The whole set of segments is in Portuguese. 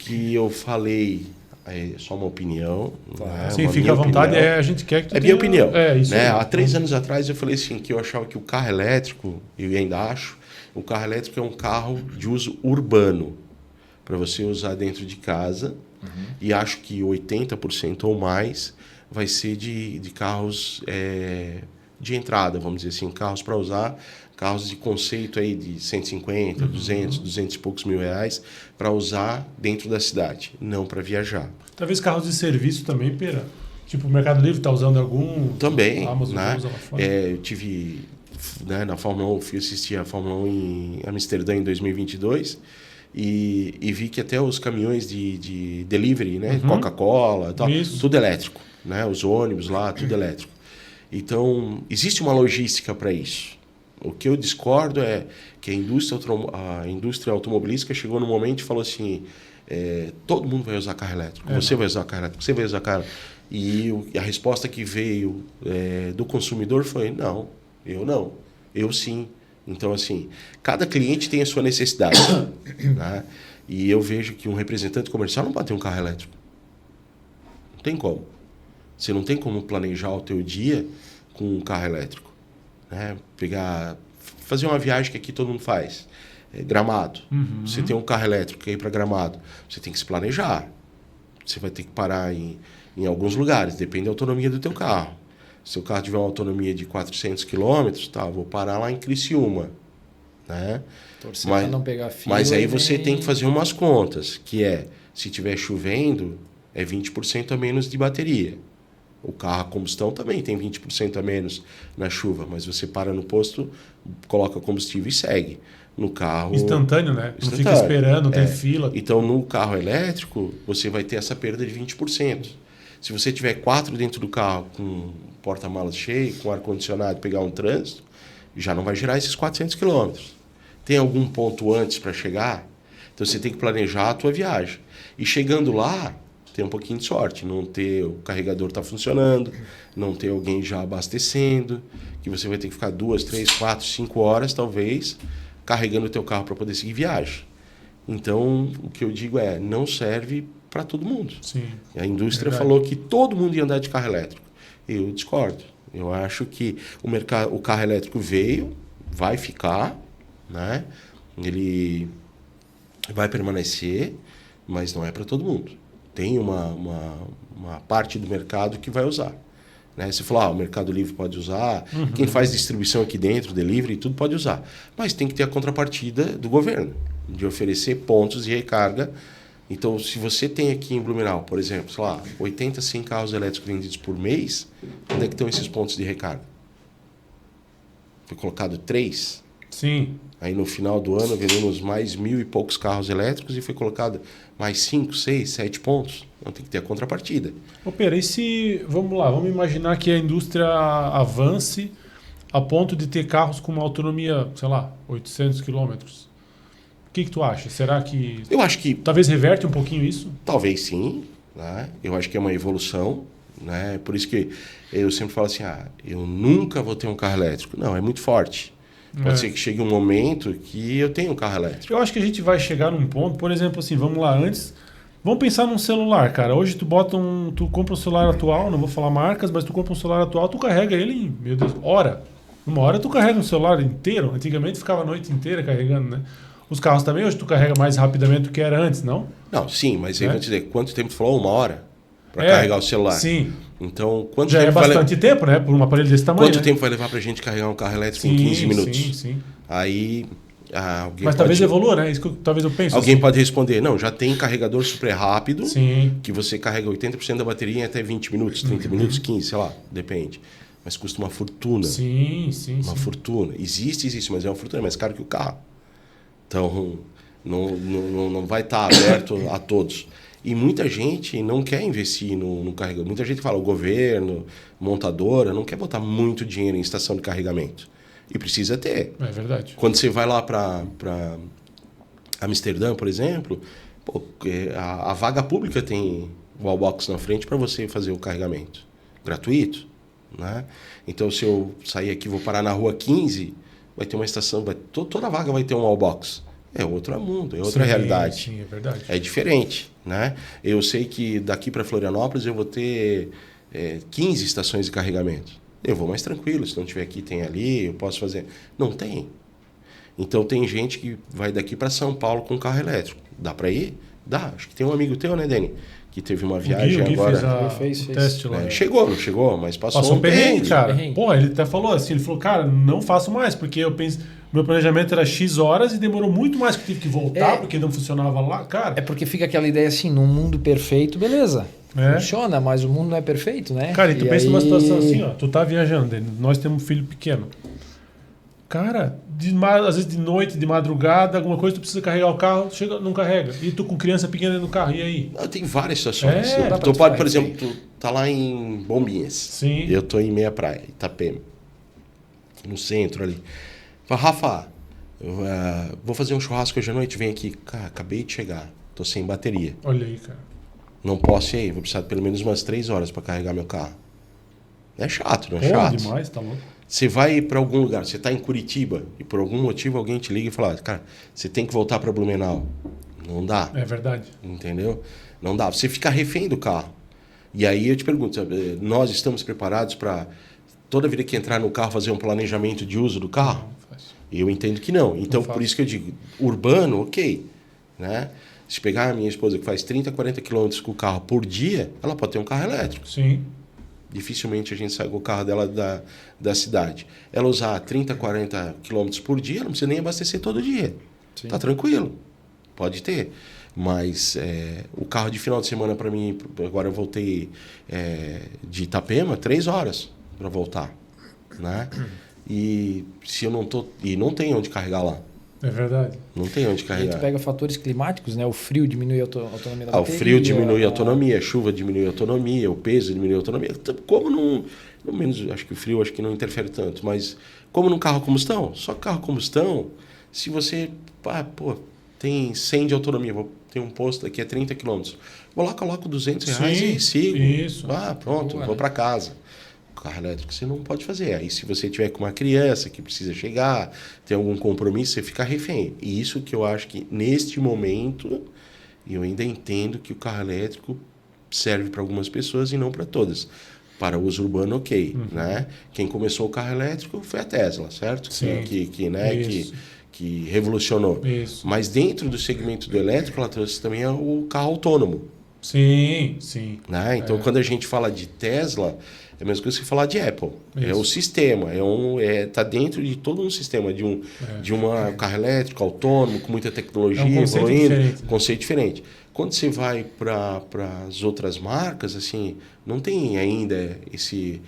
que eu falei é só uma opinião. Né? Sim, fica à vontade. A gente quer que tu É minha opinião. Isso né? aí. Há 3 anos atrás eu falei assim que eu achava que o carro elétrico, eu ainda acho, o carro elétrico é um carro de uso urbano, para você usar dentro de casa. E acho que 80% ou mais vai ser de carros de entrada, vamos dizer assim, carros para usar, carros de conceito aí de 150, 200 e poucos mil reais para usar dentro da cidade, não para viajar. Talvez carros de serviço também, Pera. Tipo, o Mercado Livre está usando algum? Também, A Amazon né? usa lá fora. Eu tive, né, na Fórmula 1, fui assistir a Fórmula 1 em Amsterdã em 2022 e vi que até os caminhões de delivery, né, Coca-Cola, tal, tudo elétrico, né? Os ônibus lá, tudo elétrico. Então, existe uma logística para isso. O que eu discordo é que a indústria automobilística chegou no momento e falou assim, todo mundo vai usar carro elétrico, você vai usar carro elétrico, você vai usar carro elétrico. E a resposta que veio do consumidor foi, não, eu sim. Então, assim, cada cliente tem a sua necessidade. Né? E eu vejo que um representante comercial não pode ter um carro elétrico. Não tem como. Você não tem como planejar o teu dia com um carro elétrico. Né? Fazer uma viagem que aqui todo mundo faz. Gramado. Você tem um carro elétrico que ir para Gramado. Você tem que se planejar. Você vai ter que parar em alguns lugares. Depende da autonomia do teu carro. Se o carro tiver uma autonomia de 400 km, tá, vou parar lá em Criciúma. Né? Torcer para não pegar fila. Mas aí você tem que fazer umas contas, que se estiver chovendo, é 20% a menos de bateria. O carro a combustão também tem 20% a menos na chuva, mas você para no posto, coloca combustível e segue. No carro... Instantâneo, né? Não fica esperando, não tem fila. Então, no carro elétrico, você vai ter essa perda de 20%. Se você tiver 4 dentro do carro com porta-malas cheio, com ar-condicionado, pegar um trânsito, já não vai gerar esses 400 quilômetros. Tem algum ponto antes para chegar? Então você tem que planejar a tua viagem. E chegando lá, tem um pouquinho de sorte. Não ter o carregador tá funcionando, não ter alguém já abastecendo, que você vai ter que ficar 2, 3, 4, 5 horas, talvez, carregando o teu carro para poder seguir viagem. Então, o que eu digo não serve para todo mundo. Sim, a indústria falou que todo mundo ia andar de carro elétrico. Eu discordo. Eu acho que o carro elétrico veio, vai ficar, né? Ele vai permanecer, mas não é para todo mundo. Tem uma parte do mercado que vai usar. Né? Você falou, o Mercado Livre pode usar, quem faz distribuição aqui dentro, delivery, tudo pode usar. Mas tem que ter a contrapartida do governo, de oferecer pontos de recarga. Então, se você tem aqui em Blumenau, por exemplo, 80, 100 carros elétricos vendidos por mês, onde é que estão esses pontos de recarga? Foi colocado 3. Sim. Aí no final do ano vendemos mais 1.000 e poucos carros elétricos e foi colocado mais 5, 6, 7 pontos. Então tem que ter a contrapartida. Pera, e se, vamos imaginar que a indústria avance a ponto de ter carros com uma autonomia, 800 quilômetros. O que tu acha? Será que... Eu acho que... Talvez reverte um pouquinho isso? Talvez sim. Né? Eu acho que é uma evolução. Né? Por isso que eu sempre falo assim, eu nunca vou ter um carro elétrico. Não, é muito forte. Pode ser que chegue um momento que eu tenha um carro elétrico. Eu acho que a gente vai chegar num ponto, por exemplo, assim, vamos lá, antes... Vamos pensar num celular, cara. Hoje tu compra um celular atual, não vou falar marcas, mas tu compra um celular atual, tu carrega ele em, meu Deus, hora. Uma hora tu carrega um celular inteiro. Antigamente ficava a noite inteira carregando, né? Os carros também, hoje tu carrega mais rapidamente do que era antes, não? Não, sim, mas aí eu vou te dizer, quanto tempo tu falou? 1 hora para carregar o celular. Sim. Então, quanto já tempo é bastante tempo, né? Por um aparelho desse tamanho. Quanto tempo vai levar pra gente carregar um carro elétrico em 15 minutos? Sim. Aí alguém mas talvez evolua, né? Isso que talvez eu pense. Alguém pode responder, não, já tem carregador super rápido, sim, que você carrega 80% da bateria em até 20 minutos, 30 minutos, 15, sei lá, depende. Mas custa uma fortuna. Sim. Uma fortuna. Existe, mas é uma fortuna, é mais caro que o carro. Então, não vai estar aberto a todos. E muita gente não quer investir no carregador. Muita gente fala, o governo, montadora, não quer botar muito dinheiro em estação de carregamento. E precisa ter. É verdade. Quando você vai lá para Amsterdã, por exemplo, a vaga pública tem wallbox na frente para você fazer o carregamento. Gratuito. Né? Então, se eu sair aqui e vou parar na rua 15, vai ter uma estação, toda a vaga vai ter um wallbox. É outro mundo, é outra realidade. Sim, é verdade. É diferente. né? Eu sei que daqui para Florianópolis eu vou ter 15 estações de carregamento. Eu vou mais tranquilo, se não tiver aqui, tem ali, eu posso fazer. Não tem. Então tem gente que vai daqui para São Paulo com carro elétrico. Dá para ir? Dá. Acho que tem um amigo teu, né, Dani? Que teve uma viagem o Gui agora. fez o teste lá. Chegou, não chegou, mas passou um perrengue, cara. Perrengue. Pô, ele até falou assim, ele falou, cara, não faço mais, porque eu penso, meu planejamento era X horas e demorou muito mais que eu tive que voltar, porque não funcionava lá, cara. É porque fica aquela ideia assim, num mundo perfeito, beleza. Funciona, mas o mundo não é perfeito, né? Cara, e tu pensa numa situação assim, ó, tu tá viajando, nós temos um filho pequeno. Cara, às vezes de noite, de madrugada, alguma coisa, tu precisa carregar o carro, chega, não carrega. E tu com criança pequena no carro, e aí? Tem várias situações. Tu pode, por exemplo, tu tá lá em Bombinhas. Sim. Eu tô em Meia Praia, Itapema. No centro ali. Fala, Rafa, vou fazer um churrasco hoje à noite, vem aqui. Cara, acabei de chegar, tô sem bateria. Olha aí, cara. Não posso ir aí, vou precisar de pelo menos umas 3 horas para carregar meu carro. É chato, não é Pô, chato? demais, tá louco. Você vai para algum lugar, você está em Curitiba e por algum motivo alguém te liga e fala, cara, você tem que voltar para Blumenau. Não dá. É verdade. Entendeu? Não dá. Você fica refém do carro. E aí eu te pergunto, nós estamos preparados para toda vida que entrar no carro fazer um planejamento de uso do carro? Eu entendo que não. Então, por isso que eu digo, urbano, ok. Né? Se pegar a minha esposa que faz 30, 40 quilômetros com o carro por dia, ela pode ter um carro elétrico. Sim. Dificilmente a gente sai com o carro dela da cidade. Ela usar 30, 40 quilômetros por dia, ela não precisa nem abastecer todo dia. Sim. Tá tranquilo. Pode ter. Mas o carro de final de semana para mim, agora eu voltei de Itapema, 3 horas para voltar. Né? E se eu não tô. E não tem onde carregar lá. É verdade. Não tem onde E carregar. aí tu pega fatores climáticos, né? O frio diminui a autonomia da bateria. O frio diminui a autonomia, a chuva diminui a autonomia, o peso diminui a autonomia. Como no menos, acho que o frio não interfere tanto, mas como num carro a combustão, só carro a combustão, se você, tem 100 de autonomia, tem um posto aqui a 30 km, vou lá, coloco R$200 e sigo. Isso. Pronto, vou para casa. Carro elétrico você não pode fazer. Aí se você tiver com uma criança que precisa chegar, tem algum compromisso, você fica refém. E isso que eu acho que neste momento eu ainda entendo que o carro elétrico serve para algumas pessoas e não para todas. Para o uso urbano, ok. Né? Quem começou o carro elétrico foi a Tesla, certo? Sim. Que revolucionou. Isso. Mas dentro do segmento do elétrico, ela trouxe também o carro autônomo. Sim, sim. Né? Então, quando a gente fala de Tesla, é a mesma coisa que falar de Apple. Isso. É o sistema, tá dentro de todo um sistema de um carro elétrico autônomo, com muita tecnologia, conceito diferente. Quando você vai para as outras marcas, assim, não tem ainda esse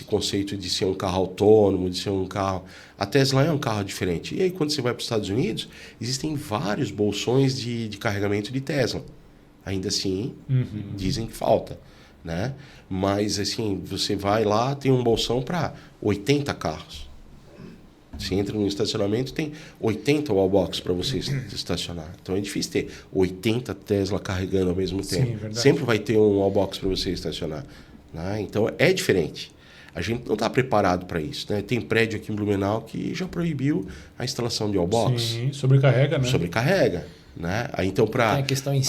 conceito de ser um carro autônomo, de ser um carro... A Tesla é um carro diferente. E aí, quando você vai para os Estados Unidos, existem vários bolsões de carregamento de Tesla. Ainda assim, dizem que falta. Né? Mas assim, você vai lá, tem um bolsão para 80 carros. Você entra no estacionamento, tem 80 wallbox para você estacionar. Então é difícil ter 80 Tesla carregando ao mesmo tempo. Verdade. Sempre vai ter um wallbox para você estacionar. Né? Então é diferente. A gente não está preparado para isso. Né? Tem prédio aqui em Blumenau que já proibiu a instalação de wallbox. Sim, sobrecarrega, né? Sobrecarrega. Né? Aí, então,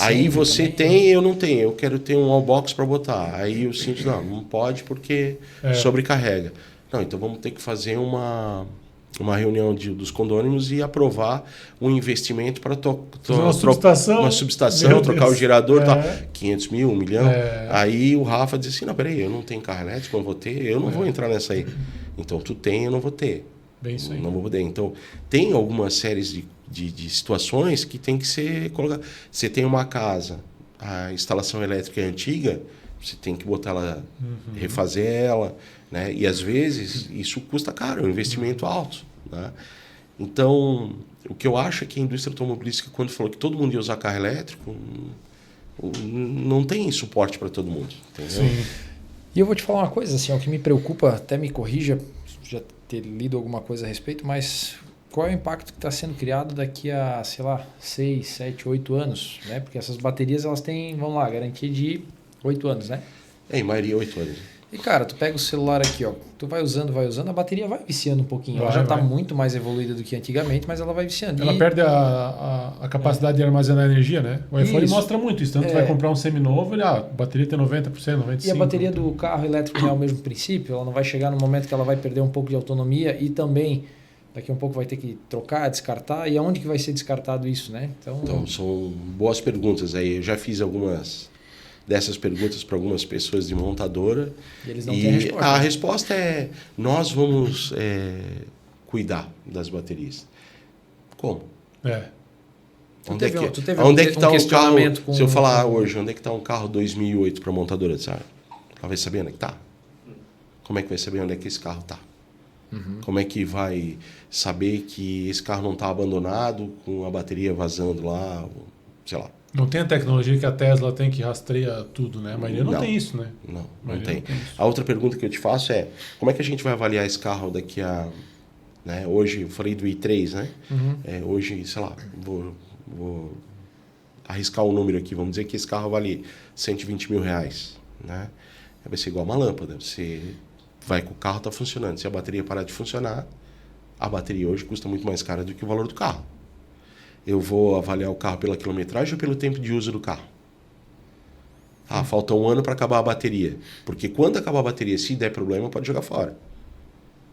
aí você também, eu não tenho, eu quero ter um wallbox para botar. Aí o síndico não pode porque sobrecarrega. Não, então vamos ter que fazer uma reunião dos condôminos e aprovar um investimento para uma subestação, trocar o gerador, 500 mil, 1 milhão. Aí o Rafa diz assim, não, peraí, eu não tenho carro elétrico, eu vou ter, eu não vou entrar nessa aí. Então tu tem, eu não vou ter. Bem isso aí. Não vou poder. Então tem algumas séries de situações que tem que ser colocadas. Você tem uma casa, a instalação elétrica é antiga, você tem que botar ela, refazer ela, né? E às vezes isso custa caro, é um investimento alto, né? Então, o que eu acho é que a indústria automobilística, quando falou que todo mundo ia usar carro elétrico, não tem suporte para todo mundo, entendeu? Sim. E eu vou te falar uma coisa, assim, o que me preocupa, até me corrija, já ter lido alguma coisa a respeito, mas qual é o impacto que está sendo criado daqui a, 6, 7, 8 anos, né? Porque essas baterias, elas têm, vamos lá, garantia de 8 anos, né? Em maioria 8 anos. E, cara, tu pega o celular aqui, ó. Tu vai usando, a bateria vai viciando um pouquinho. Ela já está muito mais evoluída do que antigamente, mas ela vai viciando. Ela perde a capacidade de armazenar energia, né? O iPhone mostra muito isso. Tanto tu vai comprar um seminovo, a bateria tem 90%, 95%. E a bateria do carro elétrico é o mesmo princípio. Ela não vai chegar no momento que ela vai perder um pouco de autonomia e também daqui a um pouco vai ter que trocar, descartar. E aonde que vai ser descartado isso, né? Então são boas perguntas aí. Eu já fiz algumas dessas perguntas para algumas pessoas de montadora. E eles não têm a resposta. A resposta é: nós vamos cuidar das baterias. Como? Onde é que está um carro? Se eu falar hoje, onde é que está um carro 2008 para montadora de Ela vai saber onde é que está? Como é que vai saber onde é que esse carro está? Como é que vai saber que esse carro não está abandonado com a bateria vazando lá, sei lá? Não tem a tecnologia que a Tesla tem que rastreia tudo, né? A maioria não tem isso, né? Não tem. A outra pergunta que eu te faço é: como é que a gente vai avaliar esse carro daqui a... Né? Hoje, eu falei do i3, né? Hoje, sei lá, vou arriscar um número aqui. Vamos dizer que esse carro vale 120 mil reais, né? Vai ser igual uma lâmpada. Você vai com o carro, está funcionando. Se a bateria parar de funcionar, a bateria hoje custa muito mais cara do que o valor do carro. Eu vou avaliar o carro pela quilometragem ou pelo tempo de uso do carro? Falta um ano para acabar a bateria. Porque quando acabar a bateria, se der problema, pode jogar fora.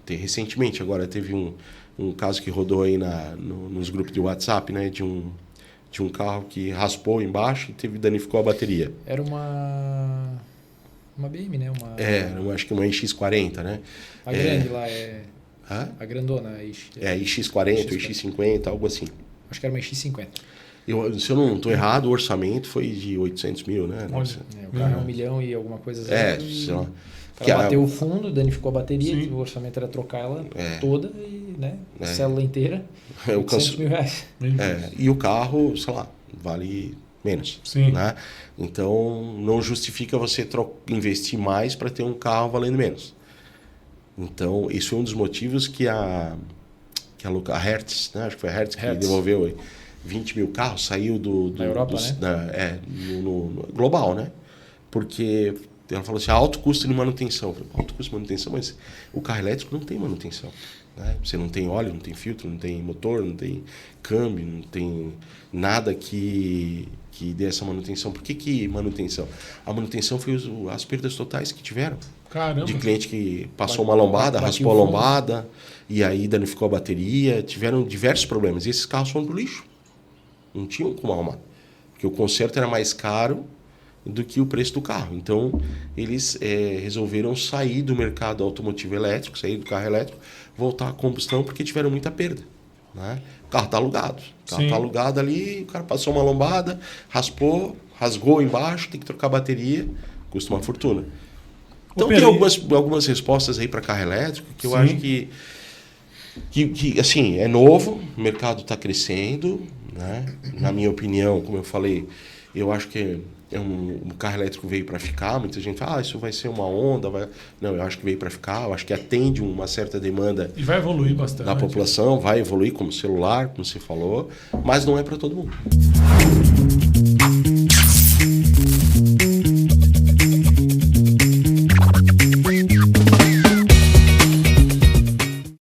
Recentemente, agora, teve um caso que rodou aí nos grupos de WhatsApp, né? De um carro que raspou embaixo e danificou a bateria. Era uma BM, né? Eu acho que uma iX40, né? A grande lá é... A grandona. iX40, iX50, algo assim. Acho que era uma X50. Se eu não estou errado, o orçamento foi de 800 mil, né? O carro é 1 milhão e alguma coisa assim. Sei lá. O cara bateu o fundo, danificou a bateria, o orçamento era trocar ela toda, e, né? A célula inteira, 800 mil reais. E o carro, sei lá, vale menos. Sim. Né? Então, não justifica você investir mais para ter um carro valendo menos. Então, isso é um dos motivos que a Hertz, né? Acho que foi a Hertz que devolveu 20 mil carros, saiu na Europa, né? No global, né? Porque ela falou assim: alto custo de manutenção. Falei, alto custo de manutenção, mas o carro elétrico não tem manutenção. Né? Você não tem óleo, não tem filtro, não tem motor, não tem câmbio, não tem nada que dê essa manutenção. Por que manutenção? A manutenção foi as perdas totais que tiveram. Caramba. De cliente que passou uma lombada, raspou a lombada, e aí danificou a bateria. Tiveram diversos problemas. E esses carros foram pro lixo. Não tinham como arrumar. Porque o conserto era mais caro do que o preço do carro. Então, eles resolveram sair do mercado automotivo elétrico, sair do carro elétrico, voltar à combustão, porque tiveram muita perda. Né? O carro está alugado. O carro está alugado ali, o cara passou uma lombada, rasgou embaixo, tem que trocar a bateria, custa uma fortuna. Então, tem algumas respostas aí para carro elétrico que eu acho que assim, é novo, o mercado está crescendo, né? Na minha opinião, como eu falei, eu acho que um carro elétrico veio para ficar. Muita gente fala, isso vai ser uma onda. Não, eu acho que veio para ficar. Eu acho que atende uma certa demanda. E vai evoluir bastante. Da população, vai evoluir como celular, como você falou, mas não é para todo mundo.